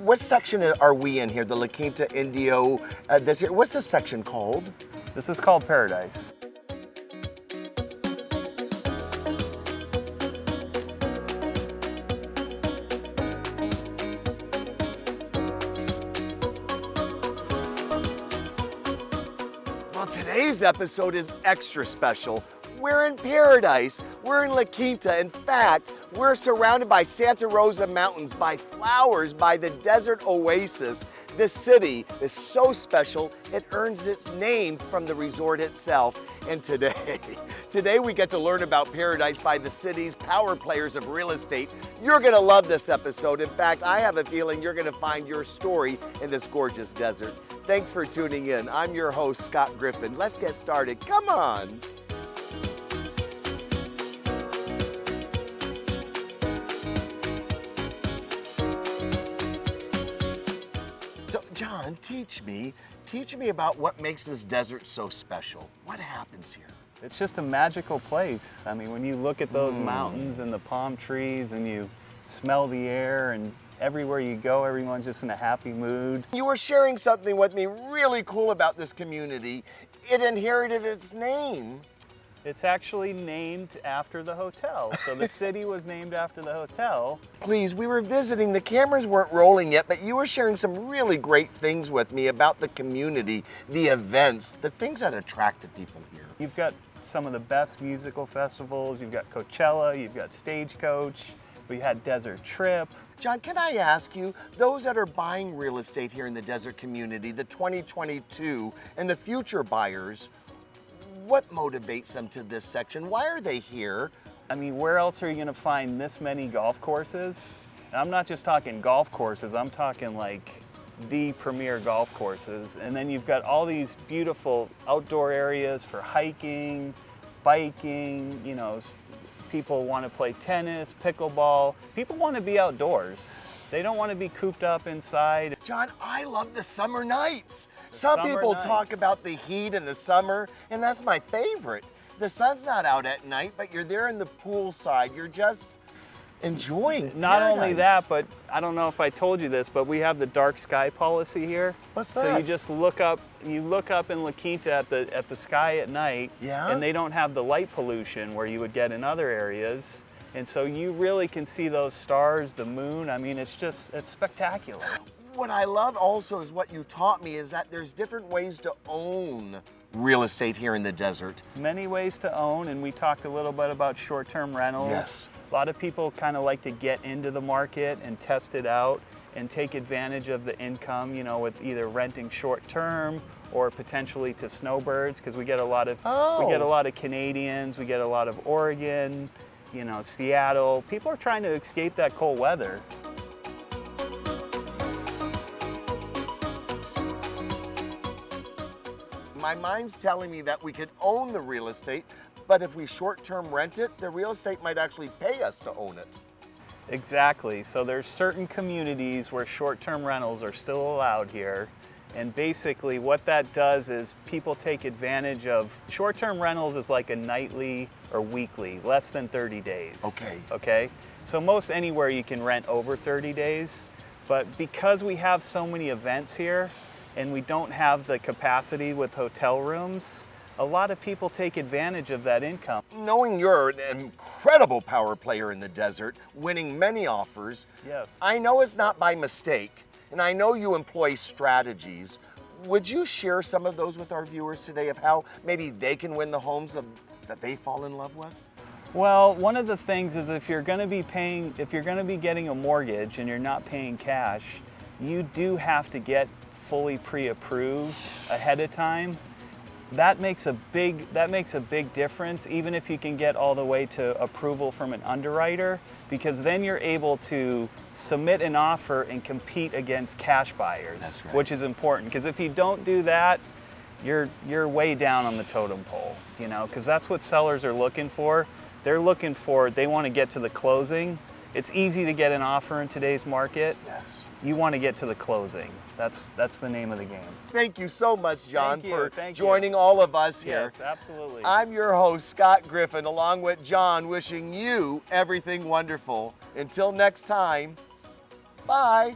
what section are we in here? The La Quinta, Indio, what's this section called? This is called Paradise. Well, today's episode is extra special. We're in paradise. We're in La Quinta. In fact, we're surrounded by Santa Rosa Mountains, by flowers, by the desert oasis. This city is so special, it earns its name from the resort itself. And today we get to learn about paradise by the city's power players of real estate. You're gonna love this episode. In fact, I have a feeling you're gonna find your story in this gorgeous desert. Thanks for tuning in. I'm your host, Scott Griffin. Let's get started. Come on. So, John, teach me about what makes this desert so special. What happens here? It's just a magical place. I mean, when you look at those mountains and the palm trees and you smell the air, and everywhere you go, everyone's just in a happy mood. You were sharing something with me really cool about this community. It inherited its name. It's actually named after the hotel. So the city was named after the hotel. Please, we were visiting, the cameras weren't rolling yet, but you were sharing some really great things with me about the community, the events, the things that attracted people here. You've got some of the best musical festivals. You've got Coachella, you've got Stagecoach, we had Desert Trip. John, can I ask you, those that are buying real estate here in the desert community, the 2022 and the future buyers, what motivates them to this section? Why are they here? I mean, where else are you gonna find this many golf courses? And I'm not just talking golf courses, I'm talking like the premier golf courses. And then you've got all these beautiful outdoor areas for hiking, biking, you know, people want to play tennis, pickleball. People want to be outdoors. They don't want to be cooped up inside. John, I love the summer nights. Some people talk about the heat in the summer, and that's my favorite. The sun's not out at night, but you're there in the pool side. You're just enjoying Not paradise. only that, but I don't know if I told you this, but we have the dark sky policy here. What's that? So you just look up in La Quinta at the sky at night, and they don't have the light pollution where you would get in other areas. And so you really can see those stars, the moon. I mean, it's spectacular. What I love also is what you taught me is that there's different ways to own real estate here in the desert. Many ways to own, and we talked a little bit about short-term rentals. Yes. A lot of people kind of like to get into the market and test it out and take advantage of the income, you know, with either renting short-term or potentially to snowbirds, because we get a lot of Canadians, we get a lot of Oregon, you know, Seattle. People are trying to escape that cold weather. My mind's telling me that we could own the real estate, but if we short-term rent it, the real estate might actually pay us to own it. Exactly. So there's certain communities where short-term rentals are still allowed here. And basically what that does is people take advantage of, short-term rentals is like a nightly or weekly, less than 30 days. Okay? So most anywhere you can rent over 30 days, but because we have so many events here and we don't have the capacity with hotel rooms, a lot of people take advantage of that income. Knowing you're an incredible power player in the desert, winning many offers, yes. I know it's not by mistake, and I know you employ strategies. Would you share some of those with our viewers today of how maybe they can win the homes that they fall in love with? Well, one of the things is if you're going to be getting a mortgage and you're not paying cash, you do have to get fully pre-approved ahead of time. That makes a big difference, even if you can get all the way to approval from an underwriter, because then you're able to submit an offer and compete against cash buyers. That's right. Which is important, because if you don't do that, you're way down on the totem pole, you know, because that's what sellers are looking for. They want to get to the closing. It's easy to get an offer in today's market. Yes. You want to get to the closing. That's the name of the game. Thank you so much, John, for Thank joining all of us here. Yes, absolutely. I'm your host, Scott Griffin, along with John, wishing you everything wonderful. Until next time, bye.